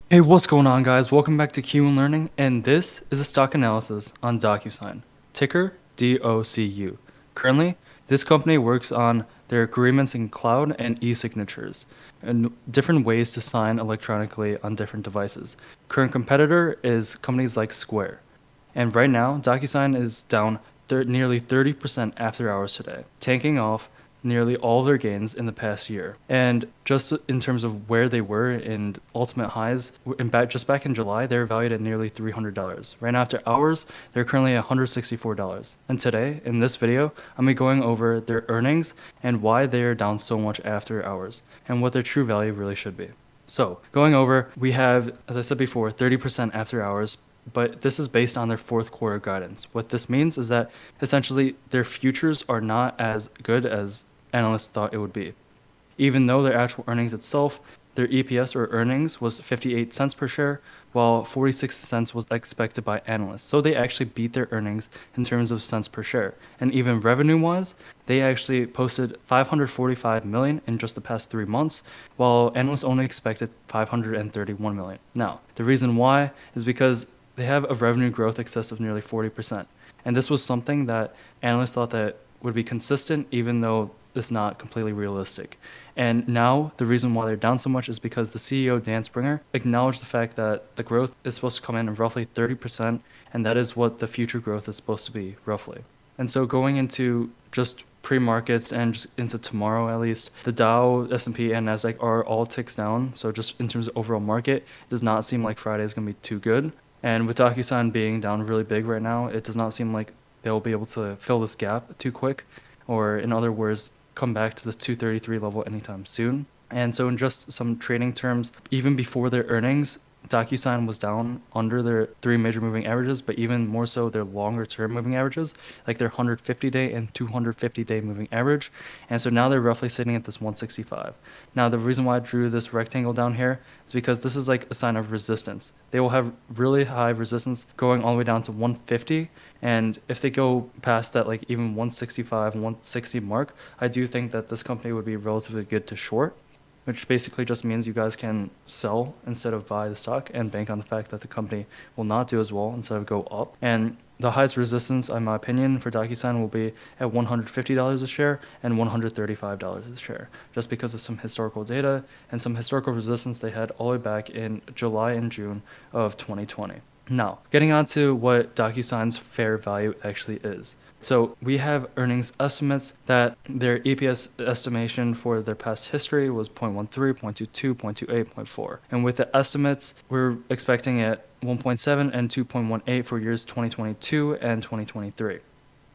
Hey, what's going on, guys? Welcome back to Q and Learning, and this is a stock analysis on Docusign, ticker DOCU. Currently, this company works on their agreements in cloud and e-signatures, and different ways to sign electronically on different devices. Current competitor is companies like Square. And right now, DocuSign is down nearly 30% after hours today, tanking off nearly all of their gains in the past year. And just in terms of where they were in ultimate highs, just back in July, they were valued at nearly $300. Right now, after hours, they're currently at $164. And today, in this video, I'm going to be going over their earnings and why they are down so much after hours and what their true value really should be. So, going over, we have, as I said before, 30% after hours, but this is based on their fourth quarter guidance. What this means is that essentially their futures are not as good as analysts thought it would be. Even though their actual earnings itself, their EPS or earnings was 58 cents per share, while 46 cents was expected by analysts. So they actually beat their earnings in terms of cents per share. And even revenue-wise, they actually posted 545 million in just the past 3 months, while analysts only expected 531 million. Now, the reason why is because they have a revenue growth excess of nearly 40%. And this was something that analysts thought that would be consistent, even though it's not completely realistic. And now the reason why they're down so much is because the CEO, Dan Springer, acknowledged the fact that the growth is supposed to come in at roughly 30%, and that is what the future growth is supposed to be, roughly. And so going into just pre-markets and just into tomorrow at least, the Dow, S&P, and Nasdaq are all ticks down. So just in terms of overall market, it does not seem like Friday is going to be too good. And with DocuSign being down really big right now, it does not seem like they'll be able to fill this gap too quick, or in other words, come back to this 233 level anytime soon. And so in just some trading terms, even before their earnings, DocuSign was down under their three major moving averages, but even more so their longer term moving averages, like their 150-day and 250-day moving average. And so now they're roughly sitting at this 165. Now, the reason why I drew this rectangle down here is because this is like a sign of resistance. They will have really high resistance going all the way down to 150. And if they go past that, like even 165, 160 mark, I do think that this company would be relatively good to short, which basically just means you guys can sell instead of buy the stock and bank on the fact that the company will not do as well instead of go up. And the highest resistance, in my opinion, for DocuSign will be at $150 a share and $135 a share, just because of some historical data and some historical resistance they had all the way back in July and June of 2020. Now, getting on to what DocuSign's fair value actually is. So we have earnings estimates that their EPS estimation for their past history was 0.13, 0.22, 0.28, 0.4. And with the estimates, we're expecting at 1.7 and 2.18 for years 2022 and 2023.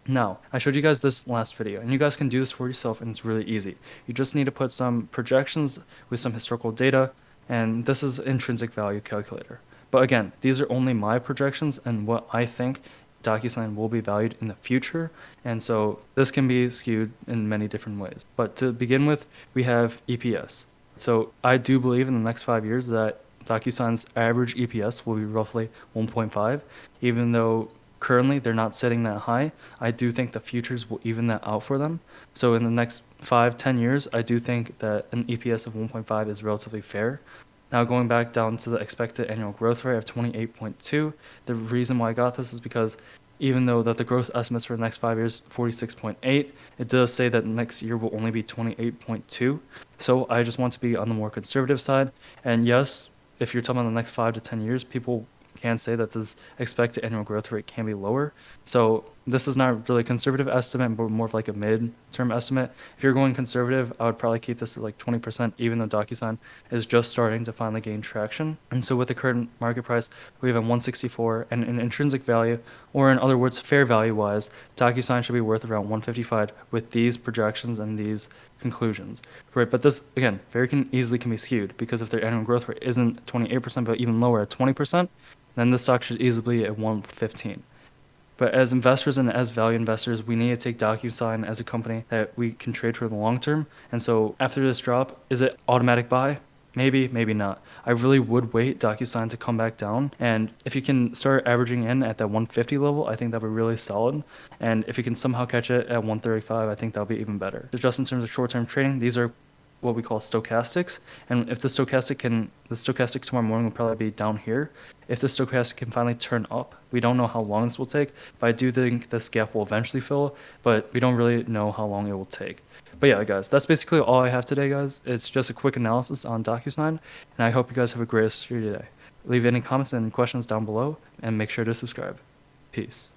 Now, I showed you guys this last video, and you guys can do this for yourself, and it's really easy. You just need to put some projections with some historical data, and this is intrinsic value calculator. But again, these are only my projections and what I think DocuSign will be valued in the future, and so this can be skewed in many different ways. But to begin with, we have EPS. So I do believe in the next 5 years that DocuSign's average EPS will be roughly 1.5, even though currently they're not setting that high. I do think the futures will even that out for them. So in the next 5-10 years, I do think that an EPS of 1.5 is relatively fair. Now going back down to the expected annual growth rate of 28.2, the reason why I got this is because even though that the growth estimates for the next 5 years 46.8, it does say that next year will only be 28.2. So I just want to be on the more conservative side. And yes, if you're talking about the next 5 to 10 years, people can say that this expected annual growth rate can be lower. So this is not really a conservative estimate, but more of like a mid-term estimate. If you're going conservative, I would probably keep this at like 20%, even though DocuSign is just starting to finally gain traction. And so with the current market price, we have a 164 and an intrinsic value, or in other words, fair value-wise, DocuSign should be worth around 155 with these projections and these conclusions, right? But this, again, easily can be skewed because if their annual growth rate isn't 28%, but even lower at 20%, then the stock should easily be at 115. But as investors and as value investors, we need to take DocuSign as a company that we can trade for the long term. And so after this drop, is it automatic buy? Maybe, maybe not. I really would wait DocuSign to come back down. And if you can start averaging in at that 150 level, I think that would be really solid. And if you can somehow catch it at 135, I think that'll be even better. So just in terms of short-term trading, these are what we call stochastics. And if the stochastic tomorrow morning will probably be down here. If the stochastic can finally turn up, we don't know how long this will take, but I do think this gap will eventually fill, but we don't really know how long it will take. But yeah, guys, that's basically all I have today, guys. It's just a quick analysis on Docusign, and I hope you guys have a great rest of your day. Leave any comments and questions down below, and make sure to subscribe. Peace.